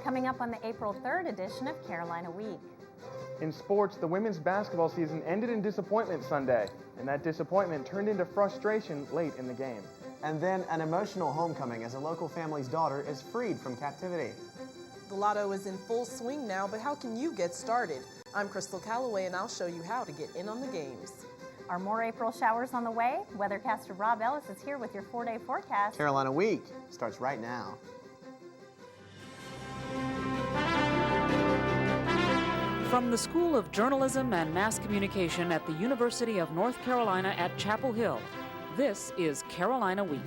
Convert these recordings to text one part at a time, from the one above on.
Coming up on the April 3rd edition of Carolina Week. In sports, the women's basketball season ended in disappointment Sunday, and that disappointment turned into frustration late in the game. And then an emotional homecoming as a local family's daughter is freed from captivity. The lotto is in full swing now, but how can you get started? I'm Crystal Calloway, and I'll show you how to get in on the games. Are more April showers on the way? Weathercaster Rob Ellis is here with your 4-day forecast. Carolina Week starts right now. From the School of Journalism and Mass Communication at the University of North Carolina at Chapel Hill, this is Carolina Week.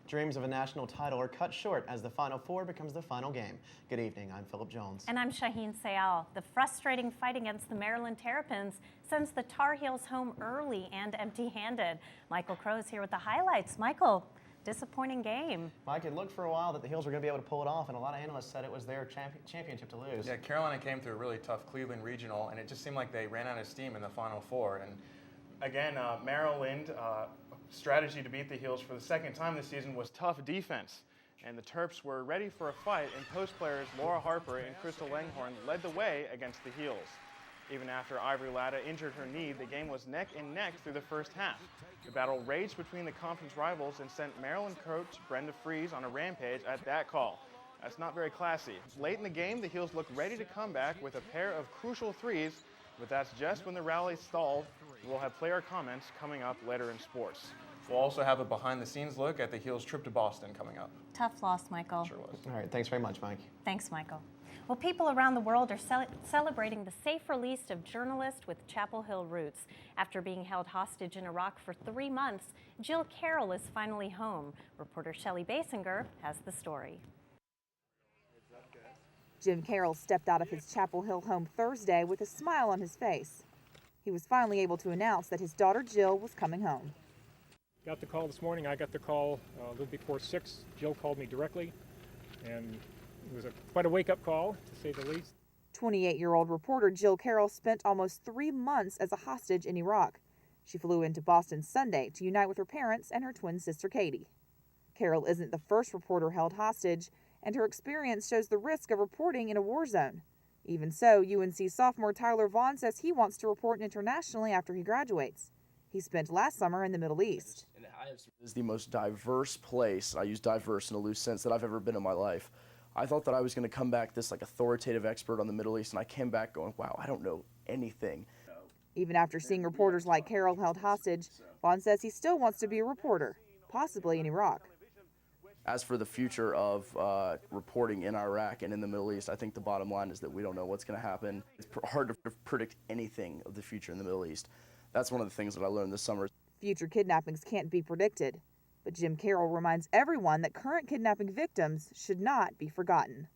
Dreams of a national title are cut short as the Final Four becomes the final game. Good evening, I'm Philip Jones. And I'm Shaheen Sayal. The frustrating fight against the Maryland Terrapins sends the Tar Heels home early and empty-handed. Michael Crow is here with the highlights. Michael, disappointing game. Mike, it looked for a while that the Heels were going to be able to pull it off, and a lot of analysts said it was their championship to lose. Yeah, Carolina came through a really tough Cleveland regional, and it just seemed like they ran out of steam in the Final Four. And Again, Maryland strategy to beat the Heels for the second time this season was tough defense. And the Terps were ready for a fight, and post players Laura Harper and Crystal Langhorn led the way against the Heels. Even after Ivory Latta injured her knee, the game was neck and neck through the first half. The battle raged between the conference rivals and sent Maryland coach Brenda Frese on a rampage at that call. That's not very classy. Late in the game, the Heels looked ready to come back with a pair of crucial threes, but that's just when the rally stalled. We'll have player comments coming up later in sports. we'll also have a behind-the-scenes look at the Heels' trip to Boston coming up. Tough loss, Michael. Sure was. All right, thanks very much, Mike. Thanks, Michael. Well, people around the world are celebrating the safe release of journalist with Chapel Hill roots. After being held hostage in Iraq for 3 months, Jill Carroll is finally home. Reporter Shelley Basinger has the story. Jim Carroll stepped out of his Chapel Hill home Thursday with a smile on his face. He was finally able to announce that his daughter Jill was coming home. Got the call this morning. I got the call a little before 6. Jill called me directly, and it was quite a wake-up call, to say the least. 28-year-old reporter Jill Carroll spent almost 3 months as a hostage in Iraq. She flew into Boston Sunday to unite with her parents and her twin sister Katie. Carroll isn't the first reporter held hostage, and her experience shows the risk of reporting in a war zone. Even so, UNC sophomore Tyler Vaughn says he wants to report internationally after he graduates. He spent last summer in the Middle East. This is the most diverse place, I use diverse in a loose sense, that I've ever been in my life. I thought that I was going to come back this authoritative expert on the Middle East, and I came back going, wow, I don't know anything. Even after seeing reporters like Carroll held hostage, Vaughn says he still wants to be a reporter, possibly in Iraq. As for the future of reporting in Iraq and in the Middle East, I think the bottom line is that we don't know what's going to happen. It's hard to predict anything of the future in the Middle East. That's one of the things that I learned this summer. Future kidnappings can't be predicted, but Jim Carroll reminds everyone that current kidnapping victims should not be forgotten.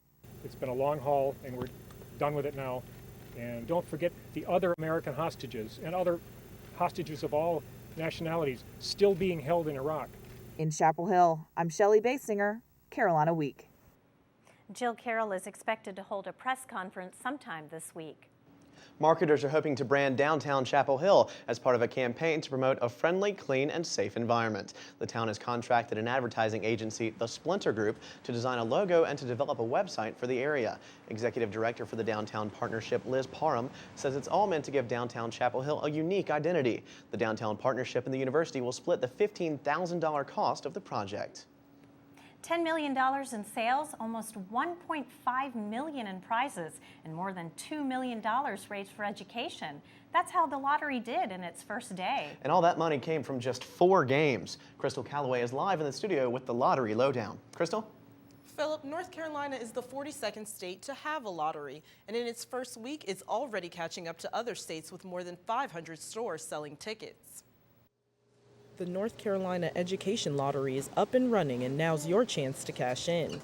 It's been a long haul, and we're done with it now. And don't forget the other American hostages and other hostages of all nationalities still being held in Iraq. In Chapel Hill, I'm Shelley Basinger, Carolina Week. Jill Carroll is expected to hold a press conference sometime this week. Marketers are hoping to brand downtown Chapel Hill as part of a campaign to promote a friendly, clean, and safe environment. The town has contracted an advertising agency, The Splinter Group, to design a logo and to develop a website for the area. Executive Director for the Downtown Partnership, Liz Parham, says it's all meant to give downtown Chapel Hill a unique identity. The Downtown Partnership and the university will split the $15,000 cost of the project. $10 million in sales, almost $1.5 million in prizes, and more than $2 million raised for education. That's how the lottery did in its first day. And all that money came from just 4 games. Crystal Calloway is live in the studio with the Lottery Lowdown. Crystal? Philip, North Carolina is the 42nd state to have a lottery, and in its first week, it's already catching up to other states with more than 500 stores selling tickets. The North Carolina Education Lottery is up and running, and now's your chance to cash in.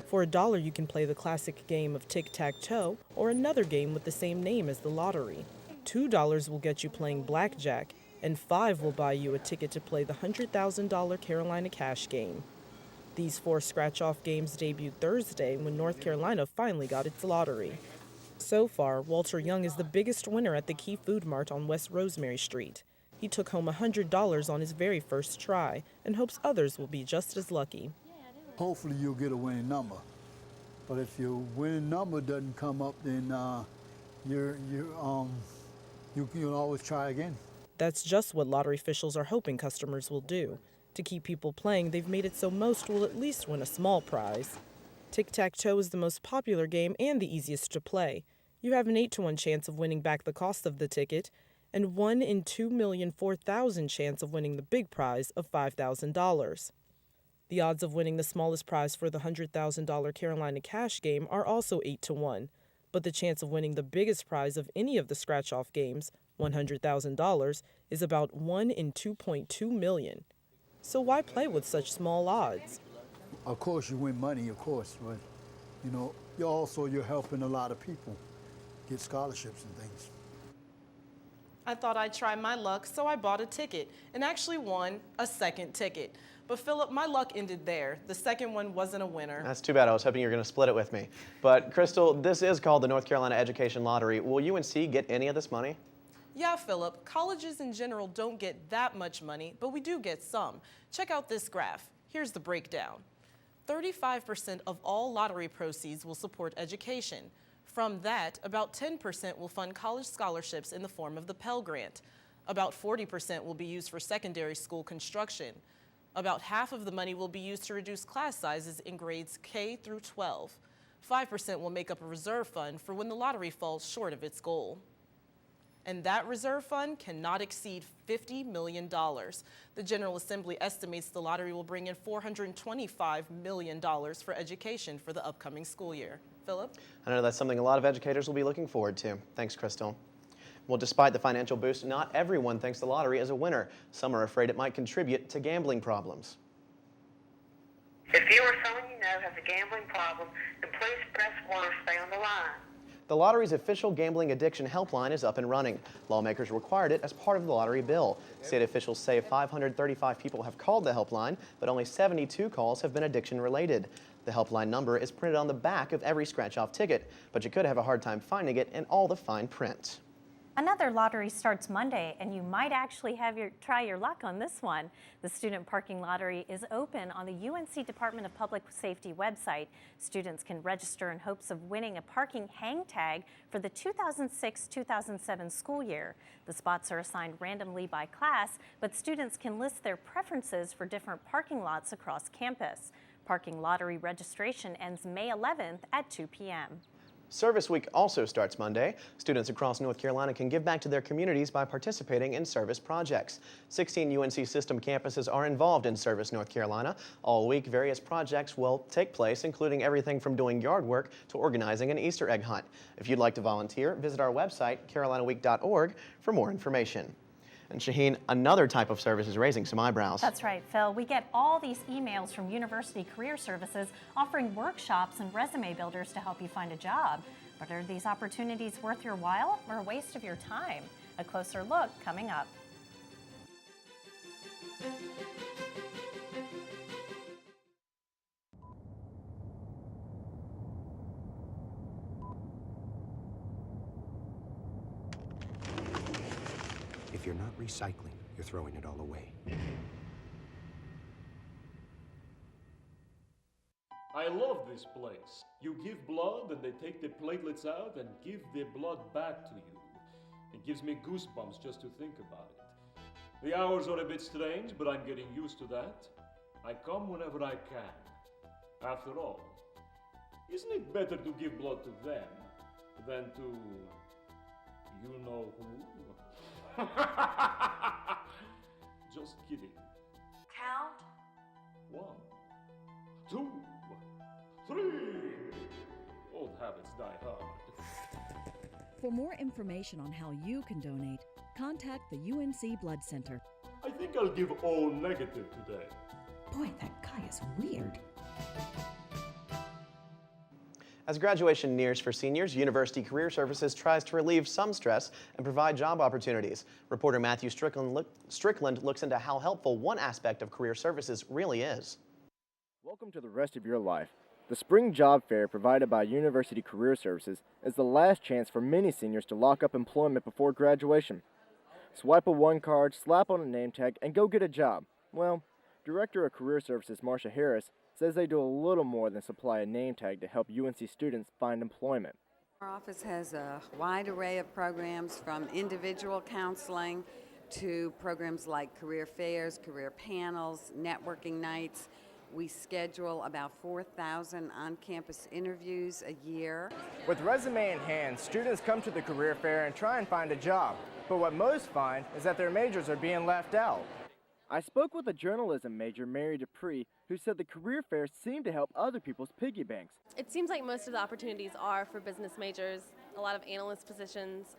For $1, you can play the classic game of tic-tac-toe or another game with the same name as the lottery. $2 will get you playing blackjack, and $5 will buy you a ticket to play the $100,000 Carolina Cash game. These 4 scratch-off games debuted Thursday when North Carolina finally got its lottery. So far, Walter Young is the biggest winner at the Key Food Mart on West Rosemary Street. He took home $100 on his very first try and hopes others will be just as lucky. Hopefully you'll get a winning number. But if your winning number doesn't come up, then you'll always try again. That's just what lottery officials are hoping customers will do. To keep people playing, they've made it so most will at least win a small prize. Tic-tac-toe is the most popular game and the easiest to play. You have an 8-to-1 chance of winning back the cost of the ticket and 1 in 2,004,000 chance of winning the big prize of $5,000. The odds of winning the smallest prize for the $100,000 Carolina Cash game are also 8-to-1, but the chance of winning the biggest prize of any of the scratch-off games, $100,000, is about 1 in 2.2 million. So why play with such small odds? Of course you win money, of course, but you're helping a lot of people get scholarships and things. I thought I'd try my luck, so I bought a ticket and actually won a second ticket. But Philip, my luck ended there. The second one wasn't a winner. That's too bad. I was hoping you were going to split it with me. But Crystal, this is called the North Carolina Education Lottery. Will UNC get any of this money? Yeah, Philip, colleges in general don't get that much money, but we do get some. Check out this graph. Here's the breakdown. 35% of all lottery proceeds will support education. From that, about 10% will fund college scholarships in the form of the Pell Grant. About 40% will be used for secondary school construction. About half of the money will be used to reduce class sizes in grades K through 12. 5% will make up a reserve fund for when the lottery falls short of its goal. And that reserve fund cannot exceed $50 million. The General Assembly estimates the lottery will bring in $425 million for education for the upcoming school year. Philip? I know that's something a lot of educators will be looking forward to. Thanks, Crystal. Well, despite the financial boost, not everyone thinks the lottery is a winner. Some are afraid it might contribute to gambling problems. If you or someone you know has a gambling problem, then please press 1 or stay on the line. The lottery's official gambling addiction helpline is up and running. Lawmakers required it as part of the lottery bill. State officials say 535 people have called the helpline, but only 72 calls have been addiction related. The helpline number is printed on the back of every scratch-off ticket, but you could have a hard time finding it in all the fine print. Another lottery starts Monday, and you might actually try your luck on this one. The Student Parking Lottery is open on the UNC Department of Public Safety website. Students can register in hopes of winning a parking hang tag for the 2006-2007 school year. The spots are assigned randomly by class, but students can list their preferences for different parking lots across campus. Parking lottery registration ends May 11th at 2 p.m. Service Week also starts Monday. Students across North Carolina can give back to their communities by participating in service projects. 16 UNC system campuses are involved in Service North Carolina. All week, various projects will take place, including everything from doing yard work to organizing an Easter egg hunt. If you'd like to volunteer, visit our website, carolinaweek.org, for more information. And Shaheen, another type of service is raising some eyebrows. That's right, Phil. We get all these emails from University Career Services offering workshops and resume builders to help you find a job. But are these opportunities worth your while or a waste of your time? A closer look coming up. If you're not recycling, you're throwing it all away. I love this place. You give blood and they take the platelets out and give the blood back to you. It gives me goosebumps just to think about it. The hours are a bit strange, but I'm getting used to that. I come whenever I can. After all, isn't it better to give blood to them than to you know who? Just kidding. Count. 1, 2, 3. Old habits die hard. For more information on how you can donate, contact the UNC Blood Center. I think I'll give O negative today. Boy, that guy is weird. As graduation nears for seniors, University Career Services tries to relieve some stress and provide job opportunities. Reporter Matthew Strickland looks into how helpful one aspect of career services really is. Welcome to the rest of your life. The Spring Job Fair provided by University Career Services is the last chance for many seniors to lock up employment before graduation. Swipe a one card, slap on a name tag, and go get a job. Well, Director of Career Services Marsha Harris says they do a little more than supply a name tag to help UNC students find employment. Our office has a wide array of programs from individual counseling to programs like career fairs, career panels, networking nights. We schedule about 4,000 on-campus interviews a year. With resume in hand, students come to the career fair and try and find a job. But what most find is that their majors are being left out. I spoke with a journalism major, Mary Dupree, who said the career fairs seem to help other people's piggy banks. It seems like most of the opportunities are for business majors, a lot of analyst positions,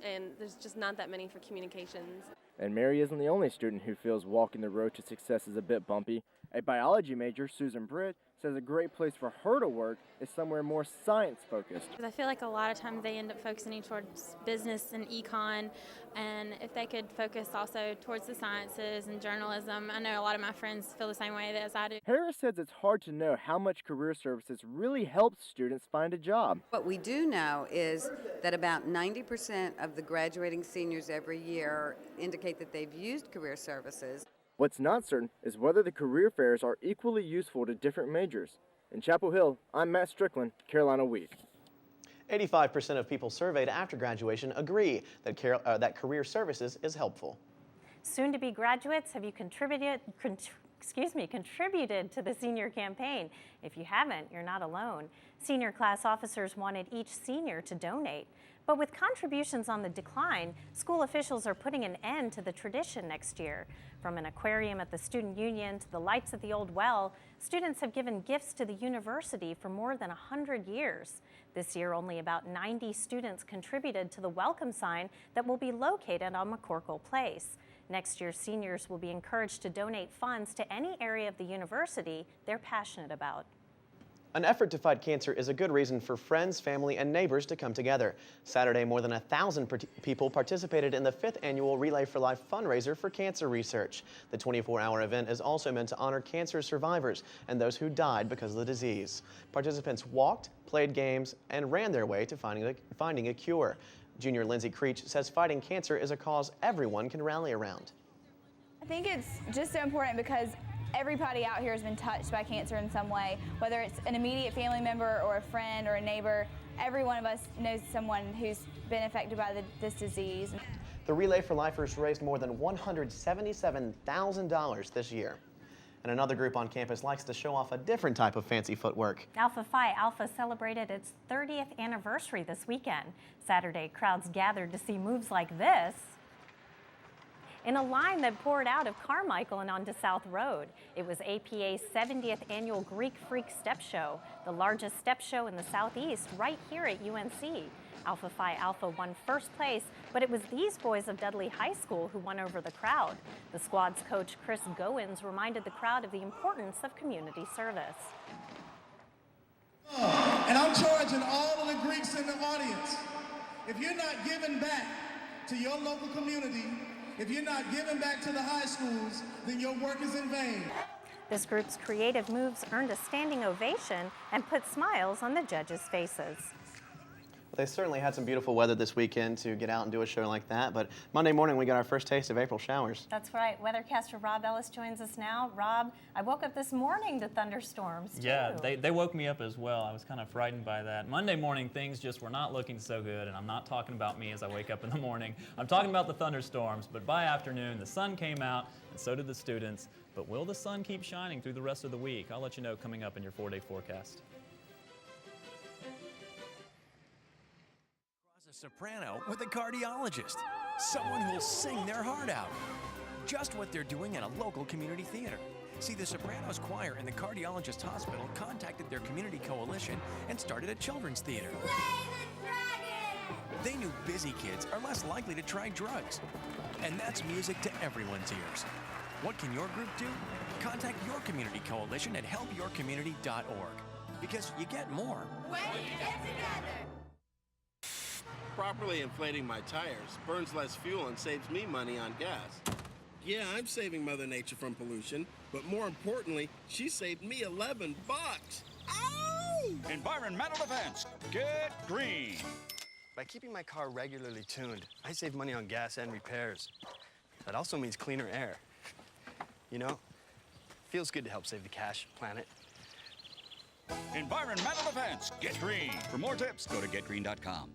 and there's just not that many for communications. And Mary isn't the only student who feels walking the road to success is a bit bumpy. A biology major, Susan Britt, says a great place for her to work is somewhere more science-focused. I feel like a lot of times they end up focusing towards business and econ, and if they could focus also towards the sciences and journalism, I know a lot of my friends feel the same way as I do. Harris says it's hard to know how much career services really helps students find a job. What we do know is that about 90% of the graduating seniors every year indicate that they've used career services. What's not certain is whether the career fairs are equally useful to different majors. In Chapel Hill, I'm Matt Strickland, Carolina Week. 85% of people surveyed after graduation agree that career services is helpful. Soon-to-be graduates, have you contributed to the senior campaign? If you haven't, you're not alone. Senior class officers wanted each senior to donate. But with contributions on the decline, school officials are putting an end to the tradition next year. From an aquarium at the Student Union to the lights at the Old Well, students have given gifts to the university for more than 100 years. This year, only about 90 students contributed to the welcome sign that will be located on McCorkle Place. Next year, seniors will be encouraged to donate funds to any area of the university they're passionate about. An effort to fight cancer is a good reason for friends, family, and neighbors to come together. Saturday, more than 1,000 people participated in the 5th annual Relay for Life fundraiser for cancer research. The 24-hour event is also meant to honor cancer survivors and those who died because of the disease. Participants walked, played games, and ran their way to finding a cure. Junior Lindsay Creech says fighting cancer is a cause everyone can rally around. I think it's just so important because everybody out here has been touched by cancer in some way, whether it's an immediate family member or a friend or a neighbor. Every one of us knows someone who's been affected by this disease. The Relay for Lifers raised more than $177,000 this year. And another group on campus likes to show off a different type of fancy footwork. Alpha Phi Alpha celebrated its 30th anniversary this weekend. Saturday, crowds gathered to see moves like this in a line that poured out of Carmichael and onto South Road. It was APA's 70th annual Greek Freak Step Show, the largest step show in the Southeast, right here at UNC. Alpha Phi Alpha won first place, but it was these boys of Dudley High School who won over the crowd. The squad's coach, Chris Goins, reminded the crowd of the importance of community service. And I'm charging all of the Greeks in the audience. If you're not giving back to your local community, if you're not giving back to the high schools, then your work is in vain. This group's creative moves earned a standing ovation and put smiles on the judges' faces. They certainly had some beautiful weather this weekend to get out and do a show like that, but Monday morning we got our first taste of April showers. That's right. Weathercaster Rob Ellis joins us now. Rob, I woke up this morning to thunderstorms, too. Yeah, they woke me up as well. I was kind of frightened by that. Monday morning, things just were not looking so good, and I'm not talking about me as I wake up in the morning. I'm talking about the thunderstorms, but by afternoon, the sun came out, and so did the students. But will the sun keep shining through the rest of the week? I'll let you know coming up in your 4-day forecast. Soprano with a cardiologist, someone who will sing their heart out. Just what they're doing at a local community theater. See, the Sopranos Choir and the Cardiologist Hospital contacted their community coalition and started a children's theater. They knew busy kids are less likely to try drugs. And that's music to everyone's ears. What can your group do? Contact your community coalition at helpyourcommunity.org. Because you get more when you get together. Properly inflating my tires burns less fuel and saves me money on gas. Yeah, I'm saving Mother Nature from pollution, but more importantly, she saved me $11. Ow! Environmental defense. Get green. By keeping my car regularly tuned, I save money on gas and repairs. That also means cleaner air. You know, feels good to help save the cash, planet. Environmental defense. Get green. For more tips, go to getgreen.com.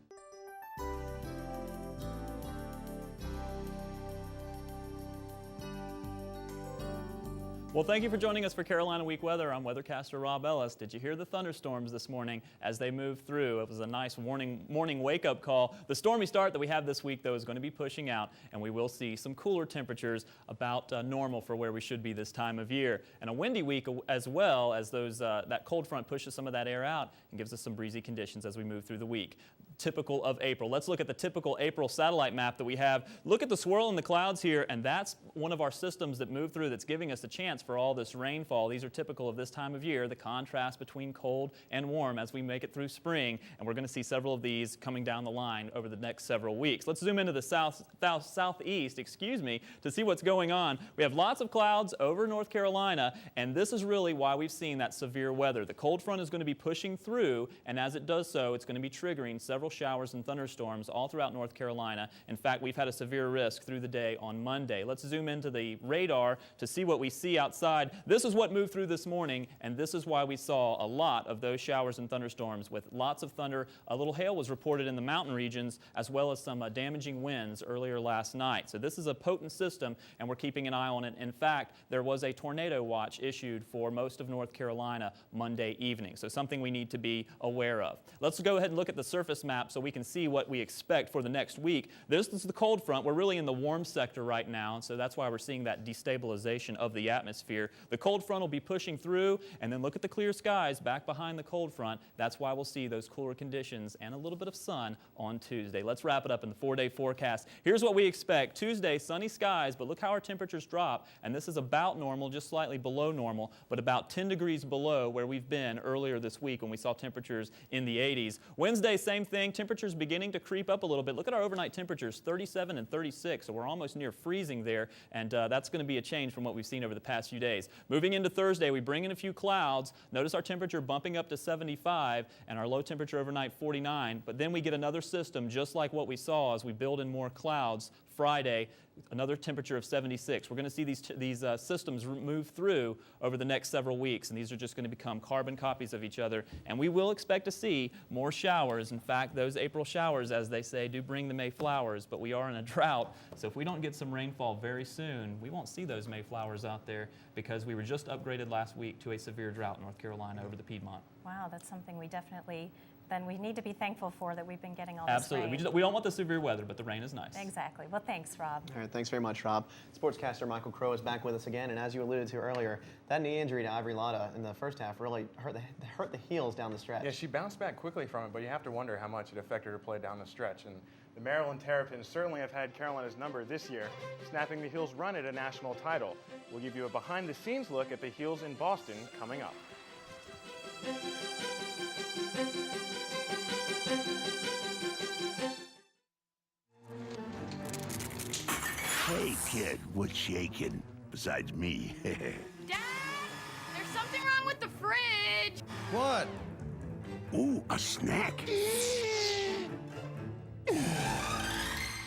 Well, thank you for joining us for Carolina Week Weather. I'm weathercaster Rob Ellis. Did you hear the thunderstorms this morning as they moved through? It was a nice morning wake-up call. The stormy start that we have this week, though, is going to be pushing out, and we will see some cooler temperatures about normal for where we should be this time of year. And a windy week as well, as that cold front pushes some of that air out and gives us some breezy conditions as we move through the week. Typical of April. Let's look at the typical April satellite map that we have. Look at the swirl in the clouds here, and that's one of our systems that move through that's giving us a chance for all this rainfall. These are typical of this time of year, the contrast between cold and warm as we make it through spring, and we're going to see several of these coming down the line over the next several weeks. Let's zoom into the southeast, to see what's going on. We have lots of clouds over North Carolina, and this is really why we've seen that severe weather. The cold front is going to be pushing through, and as it does so, it's going to be triggering several showers and thunderstorms all throughout North Carolina. In fact, we've had a severe risk through the day on Monday. Let's zoom into the radar to see what we see outside. This is what moved through this morning, and this is why we saw a lot of those showers and thunderstorms with lots of thunder. A little hail was reported in the mountain regions, as well as some damaging winds earlier last night. So this is a potent system, and we're keeping an eye on it. In fact, there was a tornado watch issued for most of North Carolina Monday evening, so something we need to be aware of. Let's go ahead and look at the surface map so we can see what we expect for the next week. This is the cold front. We're really in the warm sector right now, and so that's why we're seeing that destabilization of the atmosphere. The cold front will be pushing through, and then look at the clear skies back behind the cold front. That's why we'll see those cooler conditions and a little bit of sun on Tuesday. Let's wrap it up in the 4-day forecast. Here's what we expect. Tuesday, sunny skies, but look how our temperatures drop, and this is about normal, just slightly below normal, but about 10 degrees below where we've been earlier this week when we saw temperatures in the 80s. Wednesday, same thing. Temperatures beginning to creep up a little bit. Look at our overnight temperatures, 37 and 36, so we're almost near freezing there, and that's going to be a change from what we've seen over the past few days. Moving into Thursday, we bring in a few clouds. Notice our temperature bumping up to 75 and our low temperature overnight 49, but then we get another system just like what we saw as we build in more clouds. Friday, another temperature of 76. We're going to see these systems move through over the next several weeks, and these are just going to become carbon copies of each other, and we will expect to see more showers. In fact, those April showers, as they say, do bring the May flowers, but we are in a drought, so if we don't get some rainfall very soon, we won't see those May flowers out there because we were just upgraded last week to a severe drought in North Carolina over the Piedmont. Wow, that's something we definitely we need to be thankful for, that we've been getting all this Absolutely. rain. We don't want the severe weather, but the rain is nice. Exactly. Well, thanks, Rob. All right, thanks very much, Rob. Sportscaster Michael Crow is back with us again, and as you alluded to earlier, that knee injury to Ivory Lotta in the first half really hurt the heels down the stretch. Yeah, she bounced back quickly from it, but you have to wonder how much it affected her play down the stretch. And the Maryland Terrapins certainly have had Carolina's number this year, snapping the Heels' run at a national title. We'll give you a behind-the-scenes look at the Heels in Boston coming up. Hey, kid, what's shaking? Besides me. Dad, there's something wrong with the fridge. What? Ooh, a snack.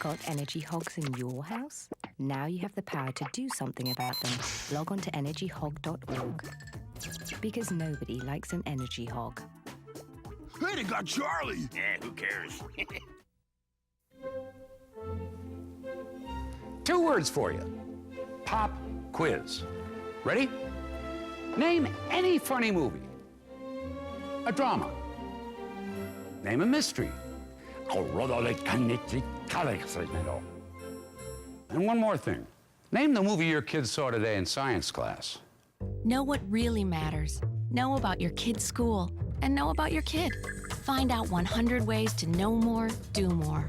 Got energy hogs in your house? Now you have the power to do something about them. Log on to energyhog.org. Because nobody likes an energy hog. Hey, they got Charlie! Eh, who cares? 2 words for you. Pop quiz. Ready? Name any funny movie. A drama. Name a mystery. And one more thing. Name the movie your kids saw today in science class. Know what really matters. Know about your kid's school. And know about your kid. Find out 100 ways to know more, do more.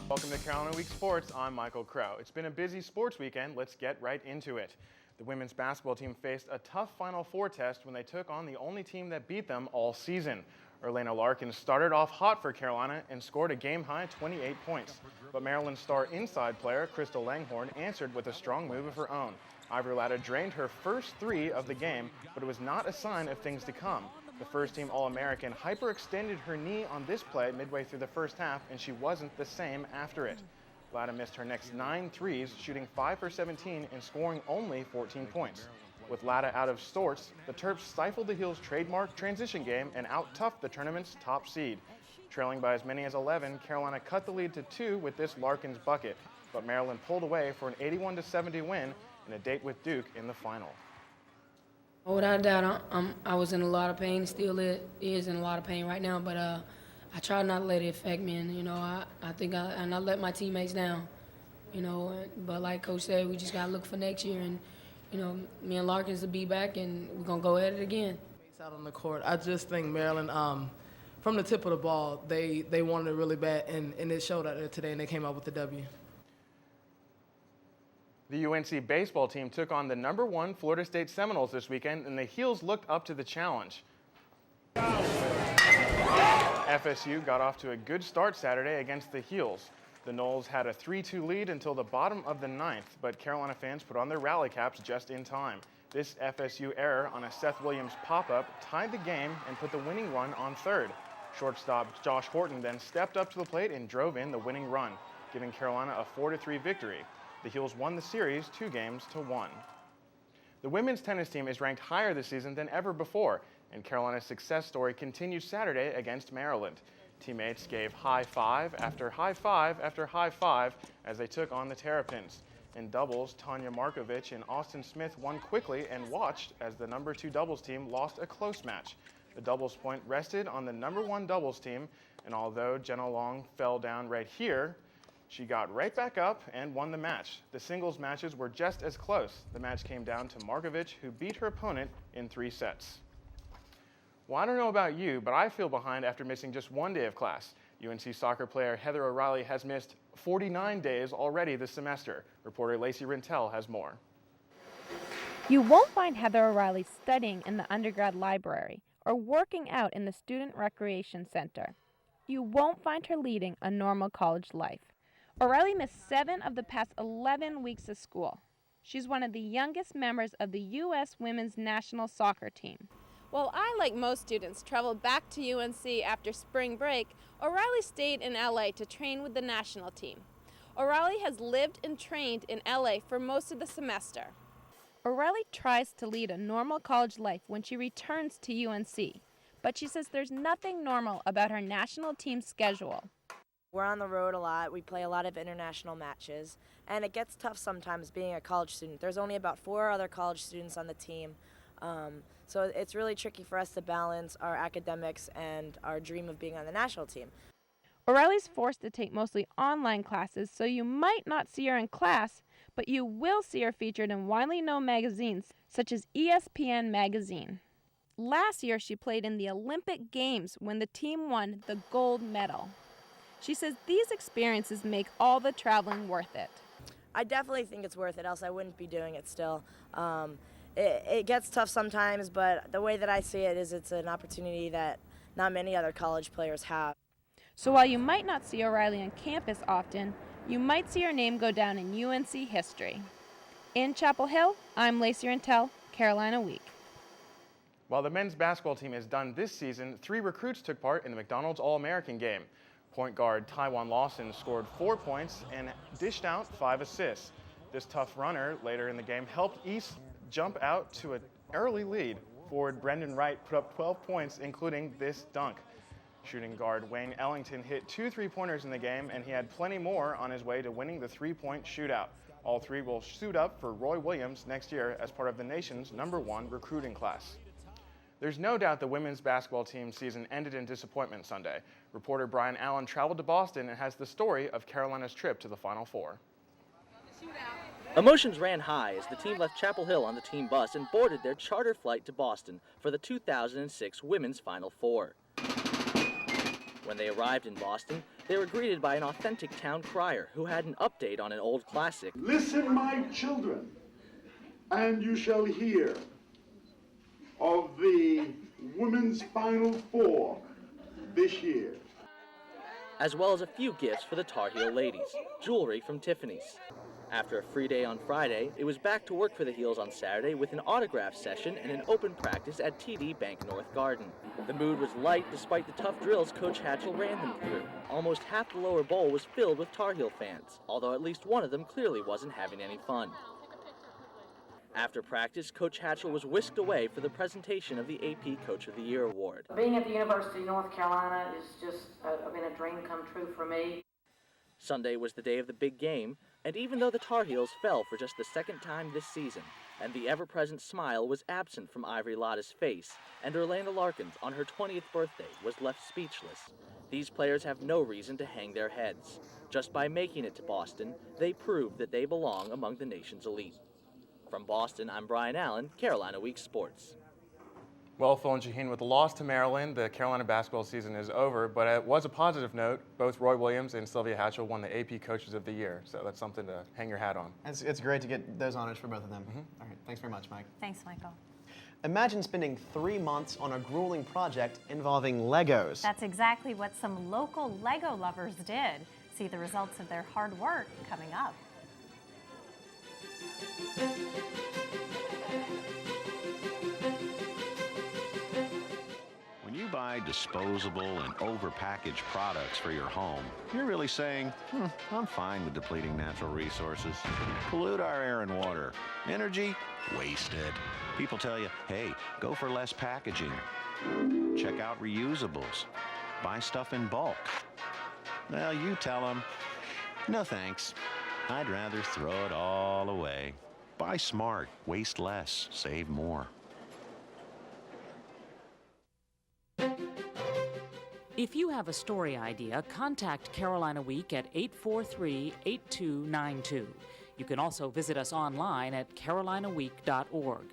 Welcome to Carolina Week Sports. I'm Michael Crow. It's been a busy sports weekend. Let's get right into it. The women's basketball team faced a tough Final Four test when they took on the only team that beat them all season. Orlena Larkin started off hot for Carolina and scored a game-high 28 points. But Maryland star inside player Crystal Langhorne answered with a strong move of her own. Ivory Latta drained her first 3 of the game, but it was not a sign of things to come. The first-team All-American hyperextended her knee on this play midway through the first half, and she wasn't the same after it. Latta missed her next 9 threes, shooting 5 for 17 and scoring only 14 points. With Latta out of sorts, the Terps stifled the Heels' trademark transition game and out-toughed the tournament's top seed. Trailing by as many as 11, Carolina cut the lead to 2 with this Larkin's bucket, but Maryland pulled away for an 81-70 win and a date with Duke in the final. Without a doubt, I was in a lot of pain, still is in a lot of pain right now, but I try not to let it affect me, and I think I let my teammates down, but like Coach said, we just got to look for next year, and me and Larkins will be back, and we're going to go at it again. Out on the court, I just think Maryland, from the tip of the ball, they wanted it really bad, and it showed out there today, and they came out with the W. The UNC baseball team took on the #1 Florida State Seminoles this weekend, and the Heels looked up to the challenge. FSU got off to a good start Saturday against the Heels. The Noles had a 3-2 lead until the bottom of the 9th, but Carolina fans put on their rally caps just in time. This FSU error on a Seth Williams pop-up tied the game and put the winning run on third. Shortstop Josh Horton then stepped up to the plate and drove in the winning run, giving Carolina a 4-3 victory. The Heels won the series 2-1. The women's tennis team is ranked higher this season than ever before, and Carolina's success story continued Saturday against Maryland. Teammates gave high five after high five after high five as they took on the Terrapins. In doubles, Tanya Markovich and Austin Smith won quickly and watched as the #2 doubles team lost a close match. The doubles point rested on the #1 doubles team, and although Jenna Long fell down right here, she got right back up and won the match. The singles matches were just as close. The match came down to Markovich, who beat her opponent in 3 sets. Well, I don't know about you, but I feel behind after missing just 1 day of class. UNC soccer player Heather O'Reilly has missed 49 days already this semester. Reporter Lacey Rintel has more. You won't find Heather O'Reilly studying in the undergrad library or working out in the student recreation center. You won't find her leading a normal college life. O'Reilly missed 7 of the past 11 weeks of school. She's one of the youngest members of the U.S. women's national soccer team. While I, like most students, traveled back to UNC after spring break, O'Reilly stayed in LA to train with the national team. O'Reilly has lived and trained in LA for most of the semester. O'Reilly tries to lead a normal college life when she returns to UNC, but she says there's nothing normal about her national team schedule. We're on the road a lot, we play a lot of international matches, and it gets tough sometimes being a college student. There's only about 4 other college students on the team, so it's really tricky for us to balance our academics and our dream of being on the national team. O'Reilly's forced to take mostly online classes, so you might not see her in class, but you will see her featured in widely known magazines, such as ESPN Magazine. Last year, she played in the Olympic Games when the team won the gold medal. She says these experiences make all the traveling worth it. I definitely think it's worth it, else I wouldn't be doing it still. It gets tough sometimes, but the way that I see it is it's an opportunity that not many other college players have. So while you might not see O'Reilly on campus often, you might see her name go down in UNC history. In Chapel Hill, I'm Lacey Rintel, Carolina Week. While the men's basketball team is done this season, 3 recruits took part in the McDonald's All-American game. Point guard Taiwan Lawson scored 4 points and dished out 5 assists. This tough runner later in the game helped East jump out to an early lead. Forward Brendan Wright put up 12 points, including this dunk. Shooting guard Wayne Ellington hit 2 3-pointers in the game, and he had plenty more on his way to winning the 3-point shootout. All 3 will suit up for Roy Williams next year as part of the nation's #1 recruiting class. There's no doubt the women's basketball team season ended in disappointment Sunday. Reporter Brian Allen traveled to Boston and has the story of Carolina's trip to the Final Four. Emotions ran high as the team left Chapel Hill on the team bus and boarded their charter flight to Boston for the 2006 Women's Final Four. When they arrived in Boston, they were greeted by an authentic town crier who had an update on an old classic. Listen, my children, and you shall hear of the Women's Final Four this year. As well as a few gifts for the Tar Heel ladies, jewelry from Tiffany's. After a free day on Friday, it was back to work for the Heels on Saturday with an autograph session and an open practice at TD Bank North Garden. The mood was light despite the tough drills Coach Hatchell ran them through. Almost half the lower bowl was filled with Tar Heel fans, although at least one of them clearly wasn't having any fun. After practice, Coach Hatchell was whisked away for the presentation of the AP Coach of the Year award. Being at the University of North Carolina is just been a dream come true for me. Sunday was the day of the big game, and even though the Tar Heels fell for just the second time this season, and the ever-present smile was absent from Ivory Lotta's face, and Orlando Larkins on her 20th birthday was left speechless, these players have no reason to hang their heads. Just by making it to Boston, they proved that they belong among the nation's elite. From Boston, I'm Brian Allen, Carolina Week Sports. Well, Phil and Shaheen, with the loss to Maryland, the Carolina basketball season is over, but it was a positive note. Both Roy Williams and Sylvia Hatchell won the AP Coaches of the Year, so that's something to hang your hat on. It's great to get those honors for both of them. All right, thanks very much, Mike. Thanks, Michael. Imagine spending 3 months on a grueling project involving Legos. That's exactly what some local Lego lovers did. See the results of their hard work coming up. When you buy disposable and overpackaged products for your home, you're really saying, I'm fine with depleting natural resources. Pollute our air and water. Energy? Wasted. People tell you, hey, go for less packaging. Check out reusables. Buy stuff in bulk. Well, you tell them, no thanks. I'd rather throw it all away. Buy smart, waste less, save more. If you have a story idea, contact Carolina Week at 843-8292. You can also visit us online at carolinaweek.org.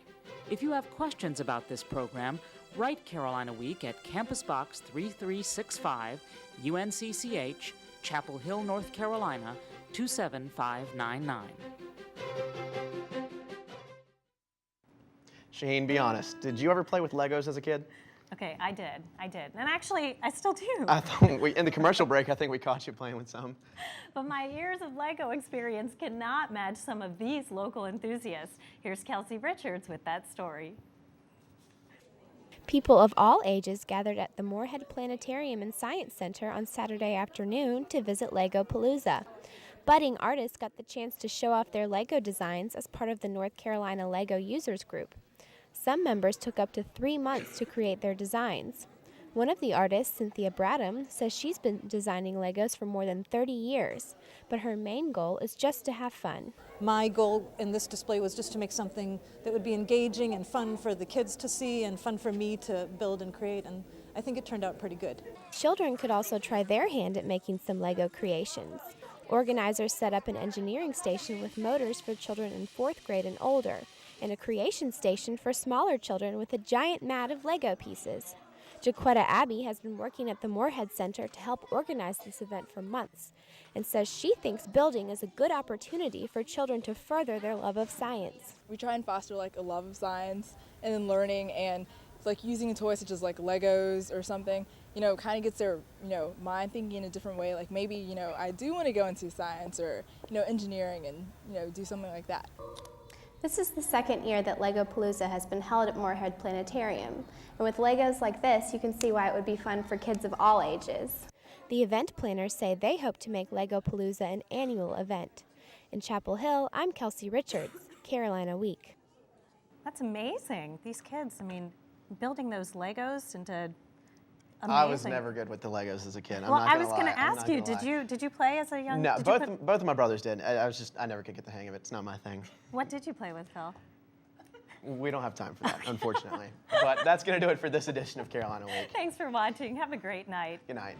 If you have questions about this program, write Carolina Week at Campus Box 3365, UNCCH, Chapel Hill, North Carolina, 27599. Shaheen, be honest. Did you ever play with Legos as a kid? Okay, I did. And actually, I still do. I thought in the commercial break, I think we caught you playing with some. But my years of Lego experience cannot match some of these local enthusiasts. Here's Kelsey Richards with that story. People of all ages gathered at the Moorhead Planetarium and Science Center on Saturday afternoon to visit Legopalooza. Budding artists got the chance to show off their Lego designs as part of the North Carolina Lego Users Group. Some members took up to 3 months to create their designs. One of the artists, Cynthia Bradham, says she's been designing Legos for more than 30 years, but her main goal is just to have fun. My goal in this display was just to make something that would be engaging and fun for the kids to see and fun for me to build and create, and I think it turned out pretty good. Children could also try their hand at making some Lego creations. Organizers set up an engineering station with motors for children in 4th grade and older, and a creation station for smaller children with a giant mat of Lego pieces. Jaquetta Abbey has been working at the Moorhead Center to help organize this event for months and says she thinks building is a good opportunity for children to further their love of science. We try and foster like a love of science and then learning, and it's like using toys such as like Legos or something, kind of gets their, mind thinking in a different way. Like maybe, I do want to go into science or, engineering and, do something like that. This is the second year that Legopalooza has been held at Moorhead Planetarium. And with Legos like this, you can see why it would be fun for kids of all ages. The event planners say they hope to make Legopalooza an annual event. In Chapel Hill, I'm Kelsey Richards, Carolina Week. That's amazing. These kids, building those Legos into amazing. I was never good with the Legos as a kid. Well, I was going to ask you, did you play as a young? No, both of my brothers did. I never could get the hang of it. It's not my thing. What did you play with, Phil? We don't have time for that, unfortunately. But that's going to do it for this edition of Carolina Week. Thanks for watching. Have a great night. Good night.